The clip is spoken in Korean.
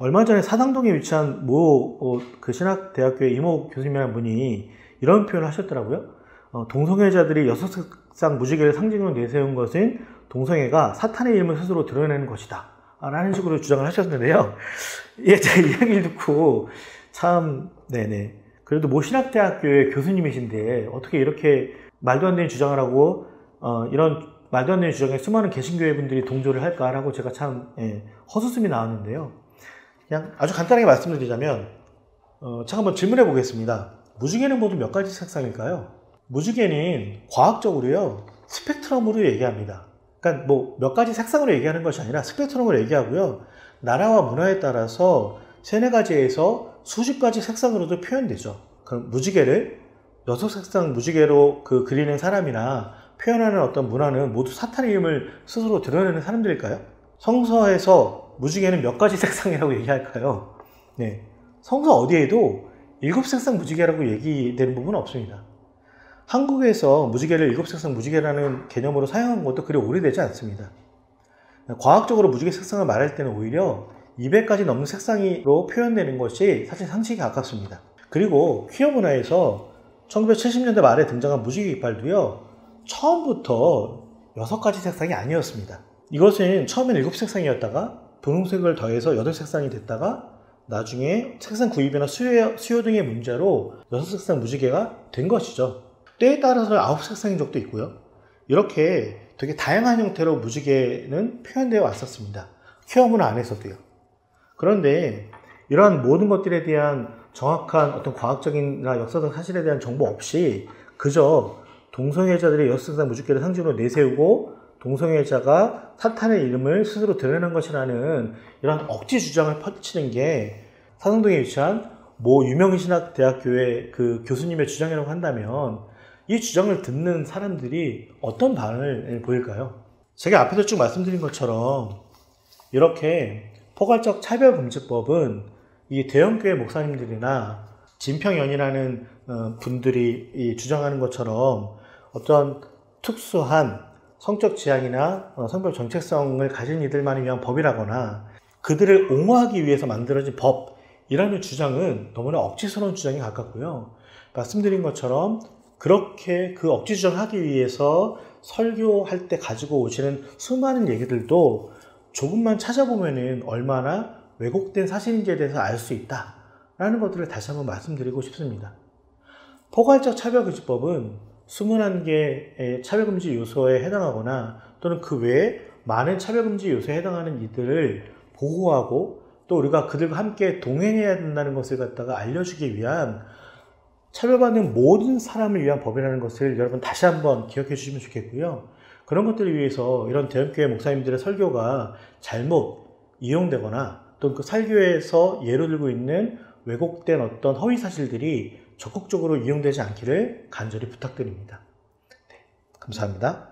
얼마 전에 사당동에 위치한 그 신학대학교의 이모 교수님이라는 분이 이런 표현을 하셨더라고요. 동성애자들이 여섯 색상 무지개를 상징으로 내세운 것은 동성애가 사탄의 이름을 스스로 드러내는 것이다 라는 식으로 주장을 하셨는데요. 예, 제 이야기를 듣고 참 네네, 그래도 모 신학대학교의 교수님이신데 어떻게 이렇게 말도 안 되는 주장을 하고 이런 말도 안 되는 주장에 수많은 개신교회 분들이 동조를 할까라고 제가 참 헛웃음이 나왔는데요. 그냥 아주 간단하게 말씀드리자면 제가 한번 질문해 보겠습니다. 무지개는 모두 몇 가지 색상일까요? 무지개는 과학적으로요 스펙트럼으로 얘기합니다. 그러니까 뭐 몇 가지 색상으로 얘기하는 것이 아니라 스펙트럼으로 얘기하고요, 나라와 문화에 따라서 세네 가지에서 수십 가지 색상으로도 표현되죠. 그럼 무지개를 여섯 색상 무지개로 그리는 사람이나 표현하는 어떤 문화는 모두 사탄의 이름을 스스로 드러내는 사람들일까요? 성서에서 무지개는 몇 가지 색상이라고 얘기할까요? 네, 성서 어디에도 일곱 색상 무지개라고 얘기되는 부분은 없습니다. 한국에서 무지개를 일곱 색상 무지개라는 개념으로 사용한 것도 그리 오래되지 않습니다. 과학적으로 무지개 색상을 말할 때는 오히려 200가지 넘는 색상으로 표현되는 것이 사실 상식에 가깝습니다. 그리고 퀴어 문화에서 1970년대 말에 등장한 무지개 깃발도요, 처음부터 6가지 색상이 아니었습니다. 이것은 처음엔 7색상이었다가 분홍색을 더해서 8색상이 됐다가 나중에 색상 구입이나 수요 등의 문제로 6색상 무지개가 된 것이죠. 때에 따라서 9색상인 적도 있고요. 이렇게 되게 다양한 형태로 무지개는 표현되어 왔었습니다. 퀴어 문화 안에서도요. 그런데 이러한 모든 것들에 대한 정확한 어떤 과학적인나 역사적 사실에 대한 정보 없이 그저 동성애자들의 여섯색상 무지개를 상징으로 내세우고 동성애자가 사탄의 이름을 스스로 드러내는 것이라는 이런 억지 주장을 펼치는 게 사당동에 위치한 모 유명 신학대학교의 그 교수님의 주장이라고 한다면 이 주장을 듣는 사람들이 어떤 반응을 보일까요? 제가 앞에서 쭉 말씀드린 것처럼 이렇게 포괄적 차별금지법은 이 대형교회 목사님들이나 진평연이라는 분들이 주장하는 것처럼 어떤 특수한 성적 지향이나 성별 정체성을 가진 이들만을 위한 법이라거나 그들을 옹호하기 위해서 만들어진 법이라는 주장은 너무나 억지스러운 주장에 가깝고요. 말씀드린 것처럼 그렇게 그 억지 주장하기 위해서 설교할 때 가지고 오시는 수많은 얘기들도 조금만 찾아보면은 얼마나 왜곡된 사실인지에 대해서 알 수 있다라는 것들을 다시 한번 말씀드리고 싶습니다. 포괄적 차별금지법은 21개의 차별금지 요소에 해당하거나 또는 그 외에 많은 차별금지 요소에 해당하는 이들을 보호하고 또 우리가 그들과 함께 동행해야 된다는 것을 갖다가 알려주기 위한 차별받는 모든 사람을 위한 법이라는 것을 여러분 다시 한번 기억해 주시면 좋겠고요. 그런 것들을 위해서 이런 대형교회 목사님들의 설교가 잘못 이용되거나 또 그 설교에서 예로 들고 있는 왜곡된 어떤 허위 사실들이 적극적으로 이용되지 않기를 간절히 부탁드립니다. 네, 감사합니다.